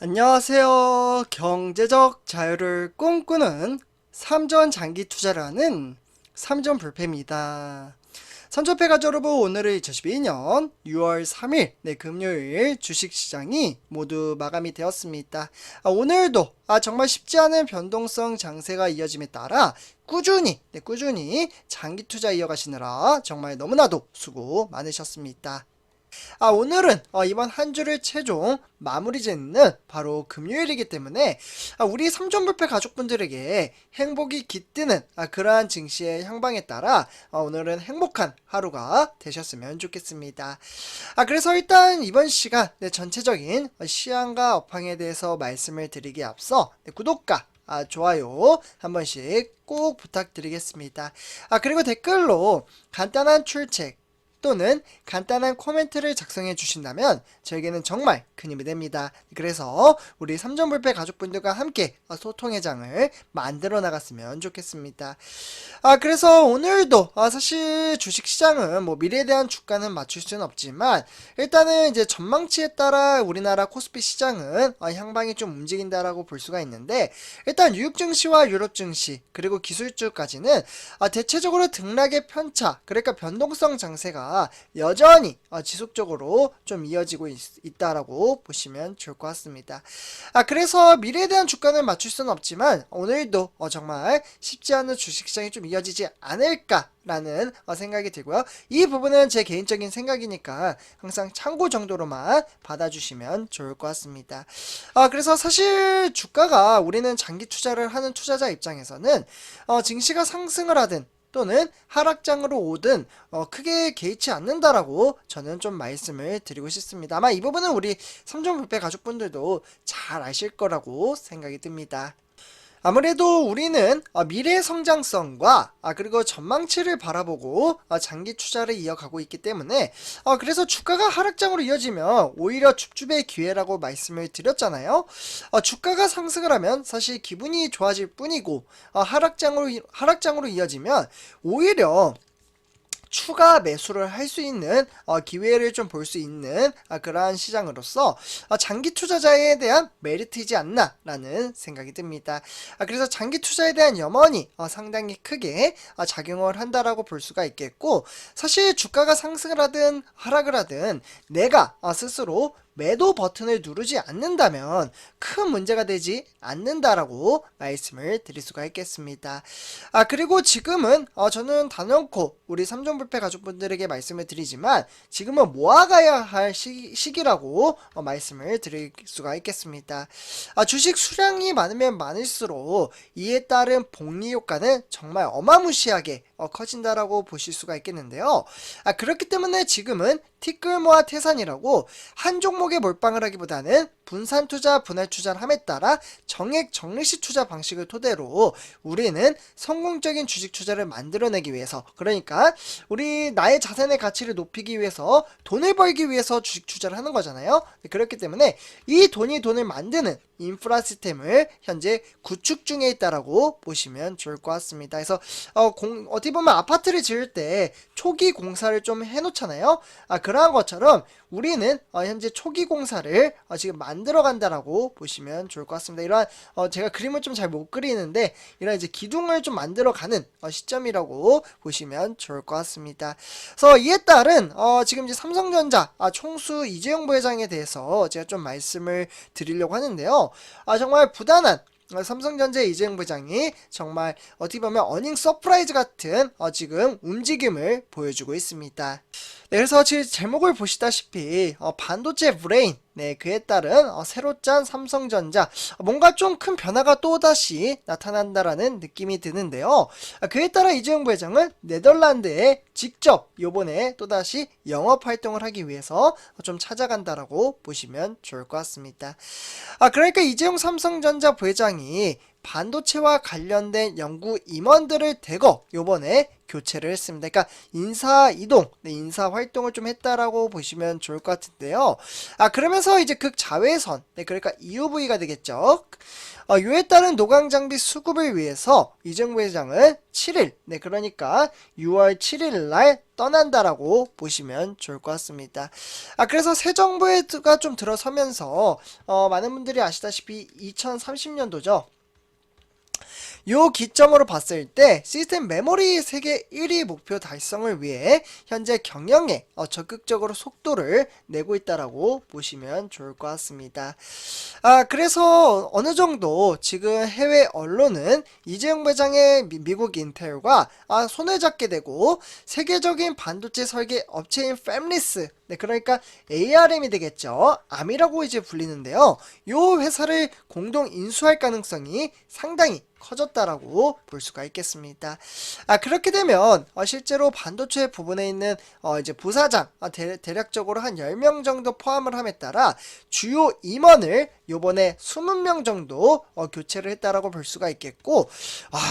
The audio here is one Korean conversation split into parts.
안녕하세요. 경제적 자유를 꿈꾸는 삼전 장기 투자를 하는 삼전 불패입니다. 삼전패 가족 여러분, 오늘은 2012년 6월 3일 금요일 주식시장이 모두 마감이 되었습니다. 오늘도 정말 쉽지 않은 변동성 장세가 이어짐에 따라 꾸준히 장기 투자 이어가시느라 정말 너무나도 수고 많으셨습니다. 오늘은 이번 한 주를 최종 마무리 짓는 바로 금요일이기 때문에 우리 삼전불패 가족분들에게 행복이 깃드는 그러한 증시의 향방에 따라 오늘은 행복한 하루가 되셨으면 좋겠습니다. 그래서 일단 이번 시간 전체적인 시황과 업황에 대해서 말씀을 드리기에 앞서 구독과 좋아요 한 번씩 꼭 부탁드리겠습니다. 그리고 댓글로 간단한 출첵 또는 간단한 코멘트를 작성해 주신다면 저에게는 정말 큰 힘이 됩니다. 그래서 우리 삼전불패 가족분들과 함께 소통의 장을 만들어 나갔으면 좋겠습니다. 그래서 오늘도 사실 주식시장은 미래에 대한 주가는 맞출 수는 없지만 일단은 이제 전망치에 따라 우리나라 코스피 시장은 향방이 좀 움직인다라고 볼 수가 있는데, 일단 뉴욕 증시와 유럽 증시 그리고 기술주까지는 대체적으로 등락의 편차, 그러니까 변동성 장세가 여전히 지속적으로 좀 이어지고 있다라고 보시면 좋을 것 같습니다. 그래서 미래에 대한 주가는 맞출 수는 없지만 오늘도 정말 쉽지 않은 주식시장이 좀 이어지지 않을까라는 생각이 들고요. 이 부분은 제 개인적인 생각이니까 항상 참고 정도로만 받아주시면 좋을 것 같습니다. 그래서 사실 주가가, 우리는 장기 투자를 하는 투자자 입장에서는 증시가 상승을 하든 또는 하락장으로 오든 크게 개의치 않는다라고 저는 좀 말씀을 드리고 싶습니다. 아마 이 부분은 우리 삼전불패 가족분들도 잘 아실 거라고 생각이 듭니다. 아무래도 우리는 미래 성장성과 그리고 전망치를 바라보고 장기 투자를 이어가고 있기 때문에 그래서 주가가 하락장으로 이어지면 오히려 줍줍의 기회라고 말씀을 드렸잖아요. 주가가 상승을 하면 사실 기분이 좋아질 뿐이고 하락장으로 이어지면 오히려 추가 매수를 할 수 있는 기회를 좀 볼 수 있는 그러한 시장으로서 장기 투자자에 대한 메리트이지 않나 라는 생각이 듭니다. 그래서 장기 투자에 대한 염원이 상당히 크게 작용을 한다라고 볼 수가 있겠고, 사실 주가가 상승을 하든 하락을 하든 내가 스스로 매도 버튼을 누르지 않는다면 큰 문제가 되지 않는다라고 말씀을 드릴 수가 있겠습니다. 그리고 지금은 저는 단연코 우리 삼전불패 가족분들에게 말씀을 드리지만 지금은 모아가야 할 시기라고 말씀을 드릴 수가 있겠습니다. 주식 수량이 많으면 많을수록 이에 따른 복리 효과는 정말 어마무시하게 커진다라고 보실 수가 있겠는데요. 그렇기 때문에 지금은 티끌모아 태산이라고 한 종목에 몰빵을 하기보다는 분산 투자, 분할 투자를 함에 따라 정액 정리식 투자 방식을 토대로 우리는 성공적인 주식 투자를 만들어내기 위해서, 그러니까 우리 나의 자산의 가치를 높이기 위해서, 돈을 벌기 위해서 주식 투자를 하는 거잖아요. 그렇기 때문에 이 돈을 만드는 인프라 시스템을 현재 구축 중에 있다라고 보시면 좋을 것 같습니다. 그래서 어떻게 보면 아파트를 지을 때 초기 공사를 좀 해놓잖아요. 그러한 것처럼 우리는 현재 초기 공사를 지금 만들어 간다라고 보시면 좋을 것 같습니다. 이러한 제가 그림을 좀 잘 못 그리는데 이런 이제 기둥을 좀 만들어 가는 시점이라고 보시면 좋을 것 같습니다. 그래서 이에 따른 지금 이제 삼성전자 총수 이재용 부회장에 대해서 제가 좀 말씀을 드리려고 하는데요. 정말 부단한 삼성전자 이재용 부장이 정말 어떻게 보면 어닝 서프라이즈 같은 지금 움직임을 보여주고 있습니다. 그래서 지금 제목을 보시다시피 반도체 브레인, 그에 따른 새로 짠 삼성전자, 뭔가 좀 큰 변화가 또다시 나타난다라는 느낌이 드는데요. 그에 따라 이재용 부회장은 네덜란드에 직접 요번에 또다시 영업활동을 하기 위해서 좀 찾아간다라고 보시면 좋을 것 같습니다. 그러니까 이재용 삼성전자 부회장이 반도체와 관련된 연구 임원들을 대거 요번에 교체를 했습니다. 그러니까 인사 이동, 인사 활동을 좀 했다라고 보시면 좋을 것 같은데요. 그러면서 이제 극자외선, 그러니까 EUV가 되겠죠. 이에 따른 노광 장비 수급을 위해서 이정부 회장은 7일, 그러니까 6월 7일 날 떠난다라고 보시면 좋을 것 같습니다. 그래서 새 정부가 좀 들어서면서 많은 분들이 아시다시피 2030년도죠. 요 기점으로 봤을 때 시스템 메모리 세계 1위 목표 달성을 위해 현재 경영에 적극적으로 속도를 내고 있다라고 보시면 좋을 것 같습니다. 그래서 어느 정도 지금 해외 언론은 이재용 회장의 미국 인텔과 손을 잡게 되고 세계적인 반도체 설계 업체인 팹리스, 그러니까 ARM이 되겠죠. 암이라고 이제 불리는데요. 요 회사를 공동 인수할 가능성이 상당히 커졌다라고 볼 수가 있겠습니다. 그렇게 되면 실제로 반도체 부분에 있는 이제 부사장 대략적으로 한 10명 정도 포함을 함에 따라 주요 임원을 요번에 20명 정도 교체를 했다라고 볼 수가 있겠고,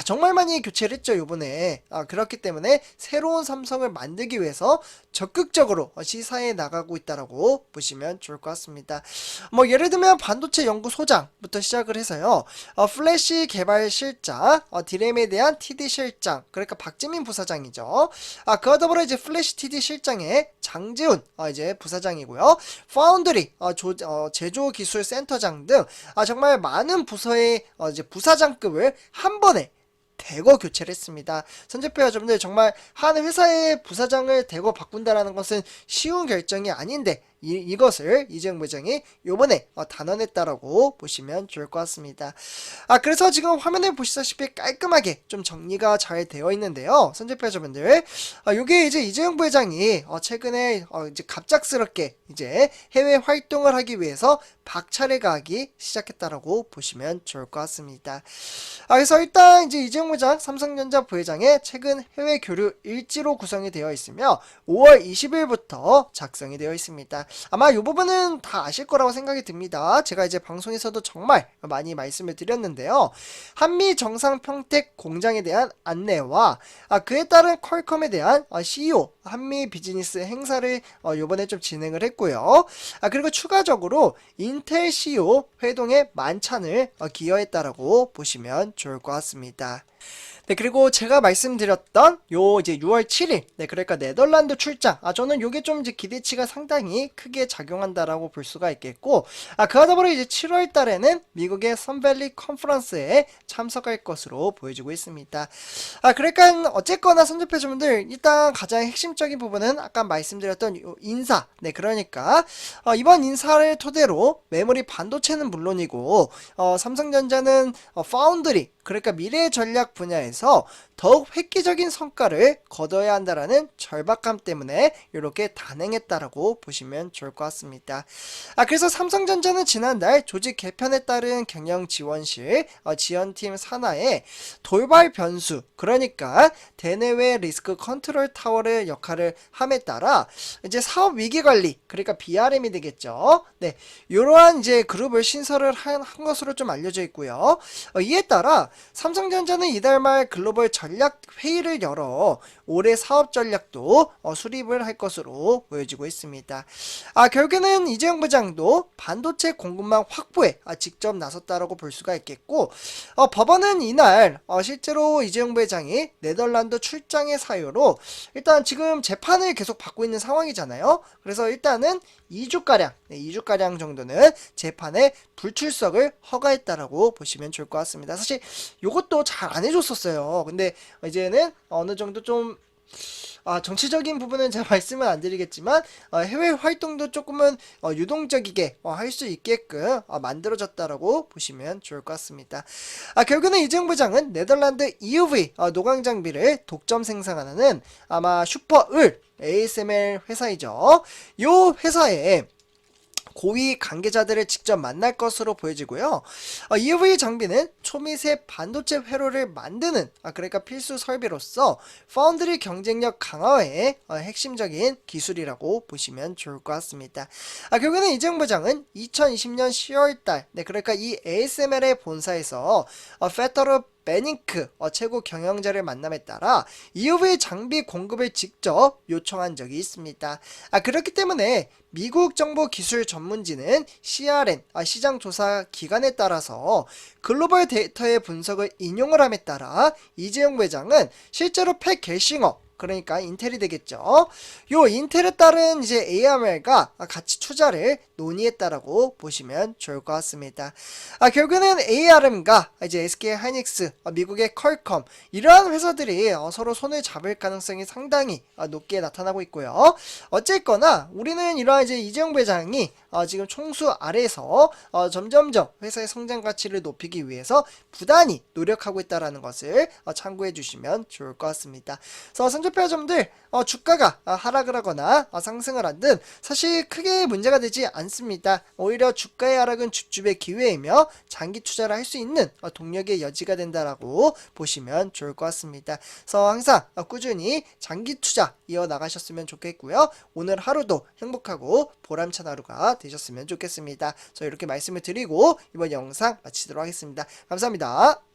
정말 많이 교체를 했죠 요번에. 그렇기 때문에 새로운 삼성을 만들기 위해서 적극적으로 시사에 나가고 있다라고 보시면 좋을 것 같습니다. 뭐 예를 들면 반도체 연구소장부터 시작을 해서요, 플래시 개발 실장, 디램에 대한 TD 실장, 그러니까 박재민 부사장이죠. 그와 더불어 이제 플래시 TD 실장의 장재훈 이제 부사장이고요. 파운드리 제조 기술 센터장 등 정말 많은 부서의 이제 부사장급을 한 번에 대거 교체를 했습니다. 선제표 여러분들, 정말 한 회사의 부사장을 대거 바꾼다라는 것은 쉬운 결정이 아닌데 이것을 이재용 부회장이 요번에 단언했다라고 보시면 좋을 것 같습니다. 그래서 지금 화면에 보시다시피 깔끔하게 좀 정리가 잘 되어 있는데요. 선제표자분들, 요게 이제 이재용 부회장이 최근에 이제 갑작스럽게 이제 해외 활동을 하기 위해서 박차를 가하기 시작했다라고 보시면 좋을 것 같습니다. 그래서 일단 이제 이재용 부회장, 삼성전자 부회장의 최근 해외 교류 일지로 구성이 되어 있으며 5월 20일부터 작성이 되어 있습니다. 아마 이 부분은 다 아실 거라고 생각이 듭니다. 제가 이제 방송에서도 정말 많이 말씀을 드렸는데요. 한미 정상 평택 공장에 대한 안내와 그에 따른 퀄컴에 대한 CEO 한미 비즈니스 행사를 요번에 좀 진행을 했고요. 그리고 추가적으로 인텔 CEO 회동에 만찬을 기여했다라고 보시면 좋을 것 같습니다. 그리고 제가 말씀드렸던 요 이제 6월 7일, 그러니까 네덜란드 출장, 저는 요게 좀 이제 기대치가 상당히 크게 작용한다라고 볼 수가 있겠고, 그와 더불어 이제 7월 달에는 미국의 선밸리 컨퍼런스에 참석할 것으로 보여지고 있습니다. 그러니까 어쨌거나 선접해주분들, 일단 가장 핵심적인 부분은 아까 말씀드렸던 요 인사, 그러니까 이번 인사를 토대로 메모리 반도체는 물론이고 삼성전자는 파운드리, 그러니까 미래 전략 분야에서 더욱 획기적인 성과를 거둬야 한다라는 절박감 때문에 이렇게 단행했다라고 보시면 좋을 것 같습니다. 그래서 삼성전자는 지난달 조직 개편에 따른 경영 지원실 지원팀 산하에 돌발 변수, 그러니까 대내외 리스크 컨트롤 타워의 역할을 함에 따라 이제 사업 위기 관리, 그러니까 BRM이 되겠죠. 이러한 이제 그룹을 신설을 한 것으로 좀 알려져 있고요. 이에 따라 삼성전자는 이달 말 글로벌 전략 회의를 열어 올해 사업 전략도 수립을 할 것으로 보여지고 있습니다. 결국에는 이재용 부장도 반도체 공급망 확보에 직접 나섰다라고 볼 수가 있겠고, 법원은 이날 실제로 이재용 부회장이 네덜란드 출장의 사유로 일단 지금 재판을 계속 받고 있는 상황이잖아요. 그래서 일단은 2주가량, 2주가량 정도는 재판에 불출석을 허가했다라고 보시면 좋을 것 같습니다. 사실 요것도 잘 안 해줬었어요. 근데 이제는 어느 정도 좀 정치적인 부분은 제가 말씀을 안 드리겠지만 해외 활동도 조금은 유동적이게 할 수 있게끔 만들어졌다라고 보시면 좋을 것 같습니다. 결국에는 이재용 부장은 네덜란드 EUV 노광 장비를 독점 생산하는 아마 슈퍼을 ASML 회사이죠. 요 회사에 고위 관계자들을 직접 만날 것으로 보여지고요. EUV 장비는 초미세 반도체 회로를 만드는 그러니까 필수 설비로서 파운드리 경쟁력 강화에 핵심적인 기술이라고 보시면 좋을 것 같습니다. 결국에는 이재용 부장은 2020년 10월달, 그러니까 이 ASML의 본사에서 페터러 베닝크 최고 경영자를 만남에 따라 EUV 장비 공급을 직접 요청한 적이 있습니다. 그렇기 때문에 미국 정보 기술 전문지는 CRN 시장 조사 기관에 따라서 글로벌 데이터의 분석을 인용을 함에 따라 이재용 회장은 실제로 팩 갤싱어 그러니까 인텔이 되겠죠. 요 인텔에 따른 이제 ARM과 같이 투자를 논의했다라고 보시면 좋을 것 같습니다. 결국에는 ARM과 이제 SK 하이닉스, 미국의 퀄컴 이러한 회사들이 서로 손을 잡을 가능성이 상당히 높게 나타나고 있고요. 어쨌거나 우리는 이러한 이제 이재용 회장이 지금 총수 아래에서 점점점 회사의 성장 가치를 높이기 위해서 부단히 노력하고 있다라는 것을 참고해 주시면 좋을 것 같습니다. 그래서 선조표점들 주가가 하락을 하거나 상승을 하든 사실 크게 문제가 되지 않습니다. 오히려 주가의 하락은 줍줍의 기회이며 장기 투자를 할 수 있는 동력의 여지가 된다라고 보시면 좋을 것 같습니다. 그래서 항상 꾸준히 장기 투자 이어나가셨으면 좋겠고요. 오늘 하루도 행복하고 보람찬 하루가 되셨으면 좋겠습니다. 저 이렇게 말씀을 드리고 이번 영상 마치도록 하겠습니다. 감사합니다.